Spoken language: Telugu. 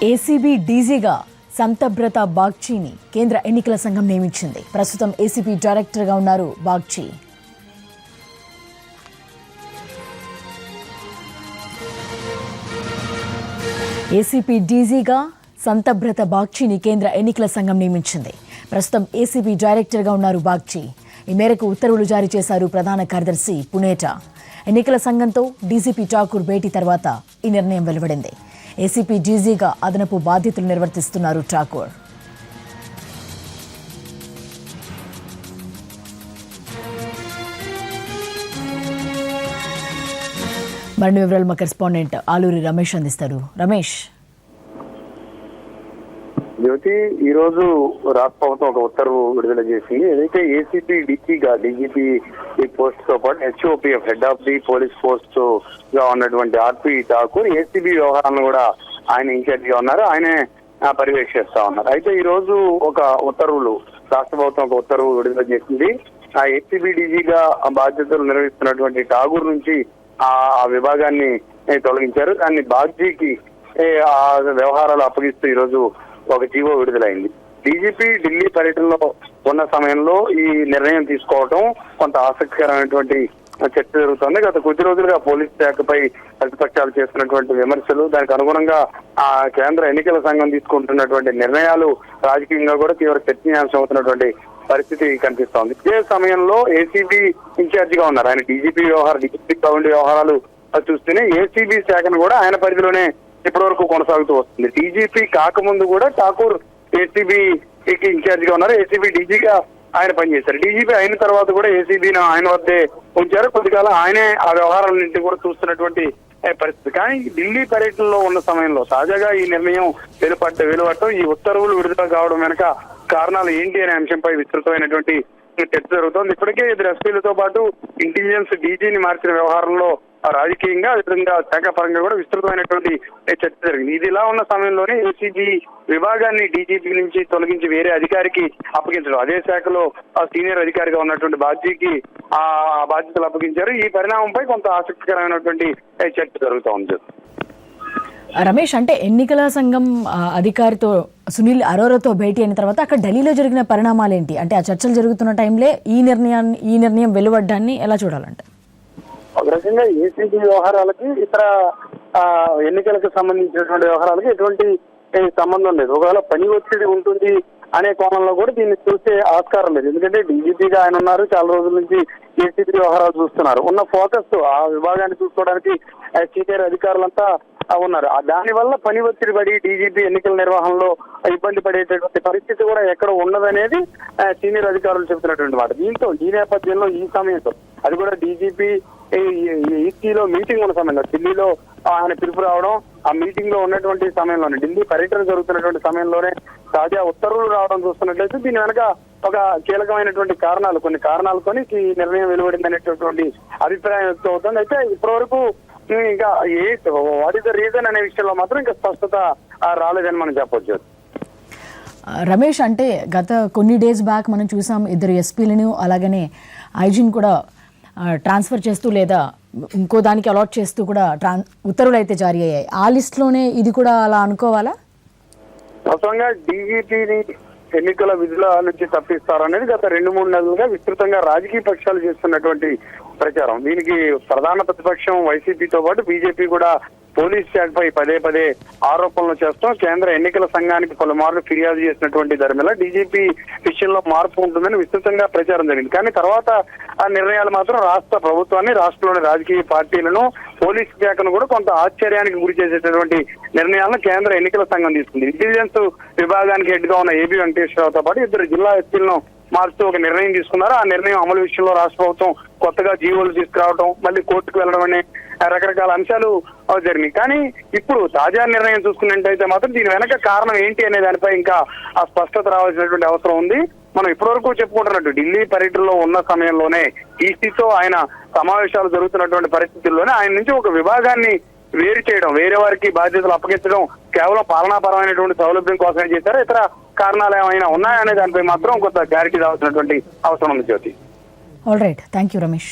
ఏసీబీ డీజీగా సంతబ్రత బాగ్చీని కేంద్ర ఎన్నికల సంఘం నియమించింది. ప్రస్తుతం ఏసీబీ డైరెక్టర్గా ఉన్నారు బాగ్చీ. ఏసీబీ డీజీగా సంతబ్రత బాగ్చీని కేంద్ర ఎన్నికల సంఘం నియమించింది. ప్రస్తుతం ఏసీబీ డైరెక్టర్గా ఉన్నారు బాగ్చీ. ఈ మేరకు ఉత్తర్వులు జారీ చేశారు ప్రధాన కార్యదర్శి పునేటా. ఎన్నికల సంఘంతో డీజీపీ ఠాకూర్ భేటీ తర్వాత ఈ నిర్ణయం వెలువడింది. ఏసీపీ డీజీగా అదనపు బాధ్యతలు నిర్వర్తిస్తున్నారు ఠాకూర్. మరిన్ని వివరాలు మా కరెస్పాండెంట్ ఆలూరి రమేష్ అందిస్తారు. రమేష్, జ్యోతి, ఈ రోజు రాష్ట్ర ప్రభుత్వం ఒక ఉత్తర్వు విడుదల చేసి ఏదైతే ఏసీపీ డీజీపీ పోస్ట్ తో పాటు HOPF head of the police post గా ఉన్నటువంటి ఆర్పి ఠాకూర్ ఏసీబీ వ్యవహారాలను కూడా ఆయన ఇన్ఛార్జ్ గా ఉన్నారు. ఆయనే పర్యవేక్షిస్తా ఉన్నారు. అయితే ఈ రోజు ఒక ఉత్తర్వులు రాష్ట్ర ప్రభుత్వం ఒక ఉత్తర్వు విడుదల చేసింది. ఆ ఏసీబీ డీజీగా బాధ్యతలు నిర్వహిస్తున్నటువంటి ఠాకూర్ నుంచి ఆ విభాగాన్ని తొలగించారు. దాన్ని బాగ్జీకి ఆ వ్యవహారాలు అప్పగిస్తూ ఈ రోజు ఒక జీవో విడుదలైంది. డీజీపీ ఢిల్లీ పర్యటనలో ఉన్న సమయంలో ఈ నిర్ణయం తీసుకోవడం కొంత ఆసక్తికరమైనటువంటి చర్చ జరుగుతుంది. గత కొద్ది రోజులుగా పోలీస్ శాఖపై ప్రతిపక్షాలు చేస్తున్నటువంటి విమర్శలు, దానికి అనుగుణంగా ఆ కేంద్ర ఎన్నికల సంఘం తీసుకుంటున్నటువంటి నిర్ణయాలు రాజకీయంగా కూడా తీవ్ర చర్చనీయాంశం అవుతున్నటువంటి పరిస్థితి కనిపిస్తోంది. ఇదే సమయంలో ఏసీబీ ఇన్ఛార్జ్ గా ఉన్నారు. ఆయన డీజీపీ వ్యవహారాలు చూస్తేనే ఏసీబీ శాఖను కూడా ఆయన పరిధిలోనే ఇప్పటి వరకు కొనసాగుతూ వస్తుంది. డీజీపీ కాకముందు కూడా ఠాకూర్ ఏసీబీకి ఇన్ఛార్జ్ గా ఉన్నారు. ఏసీబీ డీజీగా ఆయన పనిచేశారు. డీజీపీ అయిన తర్వాత కూడా ఏసీబీని ఆయన వద్దే ఉంచారు. కొద్దికాలం ఆయనే ఆ వ్యవహారాలన్నింటినీ కూడా చూస్తున్నటువంటి పరిస్థితి. కానీ ఢిల్లీ పర్యటనలో ఉన్న సమయంలో తాజాగా ఈ నిర్ణయం వెలువడటం, ఈ ఉత్తర్వులు విడుదల కావడం వెనక కారణాలు ఏంటి అనే అంశంపై విస్తృతమైనటువంటి చర్చ జరుగుతోంది. ఇప్పటికే ఇద్దరు ఎస్పీలతో పాటు ఇంటెలిజెన్స్ డీజీని మార్చిన వ్యవహారంలో రాజకీయంగా అదేవిధంగా శాఖ పరంగా కూడా విస్తృతమైనటువంటి చర్చ జరిగింది. ఇది ఇలా ఉన్న సమయంలోనే ఏసీబీ విభాగాన్ని డీజీపీ నుంచి తొలగించి వేరే అధికారికి అప్పగించడం, అదే శాఖలో సీనియర్ అధికారిగా ఉన్నటువంటి బాగ్జీకి ఆ బాధ్యతలు అప్పగించారు. ఈ పరిణామంపై కొంత ఆసక్తికరమైనటువంటి చర్చ జరుగుతూ ఉంది. రమేష్, అంటే ఎన్నికల సంఘం అధికారితో సునీల్ అరోరాతో భేటీ అయిన తర్వాత అక్కడ ఢిల్లీలో జరిగిన పరిణామాలు ఏంటి? అంటే ఆ చర్చలు జరుగుతున్న టైంలో ఈ నిర్ణయం వెలువడ్డాన్ని ఎలా చూడాలంటే? ఒక రకంగా ఏసీబీ వ్యవహారాలకి ఇతర ఎన్నికలకు సంబంధించినటువంటి వ్యవహారాలకి ఎటువంటి సంబంధం లేదు. ఒకవేళ పని ఒత్తిడి ఉంటుంది అనే కోణంలో కూడా దీన్ని చూసే ఆస్కారం లేదు. ఎందుకంటే డీజీపీగా ఆయన ఉన్నారు, చాలా రోజుల నుంచి ఏసీబీ వ్యవహారాలు చూస్తున్నారు. ఉన్న ఫోకస్ ఆ విభాగాన్ని చూసుకోవడానికి సీనియర్ అధికారులంతా ఉన్నారు. దానివల్ల పని ఒత్తిడి పడి డీజీపీ ఎన్నికల నిర్వహణలో ఇబ్బంది పడేటటువంటి పరిస్థితి కూడా ఎక్కడ ఉండదనేది సీనియర్ అధికారులు చెబుతున్నటువంటి మాట. ఈ నేపథ్యంలో ఈ సమయంలో అది కూడా డీజీపీ ఈసీలో మీటింగ్ ఉన్న సమయంలో ఢిల్లీలో ఆయన పిలుపు రావడం, ఆ మీటింగ్ లో ఉన్నటువంటి సమయంలోనే ఢిల్లీ పర్యటన జరుగుతున్నటువంటి సమయంలోనే తాజా ఉత్తర్వులు రావడం చూస్తున్నట్లయితే దీని వెనక ఒక కీలకమైనటువంటి కొన్ని కారణాలతోని ఈ నిర్ణయం వెలువడింది అనేటటువంటి అభిప్రాయం వ్యక్తం అవుతుంది. అయితే ఇప్పటివరకు ఇంకా వాట్ ఇస్ ద రీజన్ అనే విషయంలో మాత్రం ఇంకా స్పష్టత రాలేదని మనం చెప్పొచ్చు. రమేష్, అంటే గత కొన్ని డేస్ బ్యాక్ మనం చూసాం ఇద్దరు ఎస్పీలను అలాగనే ఐజీని కూడా ట్రాన్స్ఫర్ చేస్తూ లేదా ఇంకో దానికి అలాట్ చేస్తూ కూడా ఉత్తర్వులు అయితే జారీ అయ్యాయి. ఆ లిస్ట్లోనే ఇది కూడా అలా అనుకోవాలా? వాస్తవంగా డీజీపీని ఎన్నికల విధుల నుంచి తప్పిస్తారనేది గత 2-3 నెలలుగా విస్తృతంగా రాజకీయ పక్షాలు చేస్తున్నటువంటి ప్రచారం. దీనికి ప్రధాన ప్రతిపక్షం వైసీపీతో పాటు బీజేపీ కూడా పోలీస్ శాఖపై పదే ఆరోపణలు చేస్తాం. కేంద్ర ఎన్నికల సంఘానికి పలుమార్లు ఫిర్యాదు చేసినటువంటి ధర్మిల డీజీపీ విషయంలో మార్పు ఉంటుందని విస్తృతంగా ప్రచారం జరిగింది. కానీ తర్వాత ఆ నిర్ణయాలు మాత్రం రాష్ట్ర ప్రభుత్వాన్ని, రాష్ట్రంలోని రాజకీయ పార్టీలను, పోలీస్ శాఖను కూడా కొంత ఆశ్చర్యానికి గురి చేసేటటువంటి నిర్ణయాలను కేంద్ర ఎన్నికల సంఘం తీసుకుంది. ఇంటెలిజెన్స్ విభాగానికి హెడ్ గా ఉన్న ఏబీ వెంకటేశ్వరరావుతో పాటు ఇద్దరు జిల్లా ఎస్పీలను మార్చుతూ ఒక నిర్ణయం తీసుకున్నారు. ఆ నిర్ణయం అమలు విషయంలో రాష్ట్ర ప్రభుత్వం కొత్తగా జీవోలు తీసుకురావడం, మళ్ళీ కోర్టుకు వెళ్లడం అనే రకరకాల అంశాలు జరిగినాయి. కానీ ఇప్పుడు తాజా నిర్ణయం చూసుకున్నట్టయితే మాత్రం దీని వెనక కారణం ఏంటి అనే దానిపై ఇంకా ఆ స్పష్టత రావాల్సినటువంటి అవసరం ఉంది. మనం ఇప్పటివరకు చెప్పుకుంటున్నట్టు ఢిల్లీ పర్యటనలో ఉన్న సమయంలోనే ఈసీతో ఆయన సమావేశాలు జరుగుతున్నటువంటి పరిస్థితుల్లోనే ఆయన నుంచి ఒక విభాగాన్ని వేరు చేయడం, వేరే వారికి బాధ్యతలు అప్పగించడం కేవలం పాలనాపరమైనటువంటి సౌలభ్యం కోసమే చేశారు. ఇతర కారణాలు ఏమైనా ఉన్నాయనే దానిపై మాత్రం కొంత క్లారిటీ రావాల్సినటువంటి అవసరం ఉంది. Jyoti, all right, thank you Ramesh.